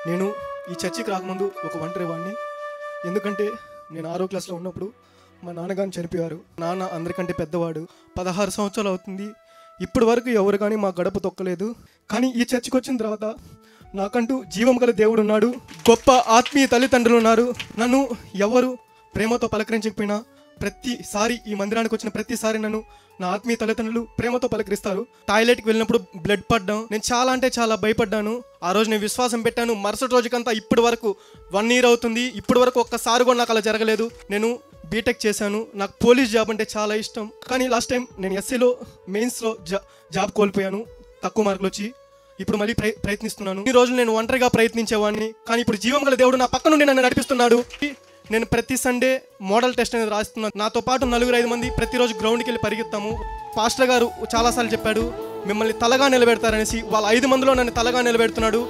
నేను ఈ చర్చికి రాకముందు ఒక ఒంటరి వాడిని. ఎందుకంటే నేను 6వ క్లాస్లో ఉన్నప్పుడు మా నాన్నగారిని చనిపోయారు. నాన్న అందరికంటే పెద్దవాడు. 16 సంవత్సరాలు అవుతుంది. ఇప్పటి వరకు ఎవరు కానీ మా గడప తొక్కలేదు. కానీ ఈ చర్చికి వచ్చిన తర్వాత నాకంటూ జీవం గల దేవుడు ఉన్నాడు. గొప్ప ఆత్మీయ తల్లిదండ్రులు ఉన్నారు. నన్ను ఎవరు ప్రేమతో పలకరించకపోయినా ప్రతిసారి ఈ మందిరానికి వచ్చిన ప్రతిసారి నన్ను నా ఆత్మీయ తల్లిదండ్రులు ప్రేమతో పలకరిస్తారు. టాయిలెట్కి వెళ్ళినప్పుడు బ్లడ్ పడ్డాం. నేను చాలా అంటే చాలా భయపడ్డాను. ఆ రోజు నేను విశ్వాసం పెట్టాను. మరుసటి రోజుకంతా ఇప్పటి వరకు 1 year అవుతుంది. ఇప్పటి వరకు ఒక్కసారి కూడా నాకు అలా జరగలేదు. నేను బీటెక్ చేశాను. నాకు పోలీస్ జాబ్ అంటే చాలా ఇష్టం. కానీ లాస్ట్ టైం నేను ఎస్సీలో మెయిన్స్లో జాబ్ కోల్పోయాను, తక్కువ మార్కులు వచ్చి. ఇప్పుడు మళ్ళీ ప్రయత్నిస్తున్నాను. ఈ రోజు నేను ఒంటరిగా ప్రయత్నించేవాడిని. కానీ ఇప్పుడు జీవం గల దేవుడు నా పక్క నుండి నన్ను నడిపిస్తున్నాడు. నేను ప్రతి సండే మోడల్ టెస్ట్ అనేది రాస్తున్నాను. నాతో పాటు 4-5 మంది ప్రతిరోజు గ్రౌండ్కి వెళ్ళి పరిగెత్తాము. పాస్టర్ గారు చాలాసార్లు చెప్పాడు, మిమ్మల్ని తలగా నిలబెడతారనేసి. వాళ్ళ 5 మందిలో నన్ను తలగా నిలబెడుతున్నాడు.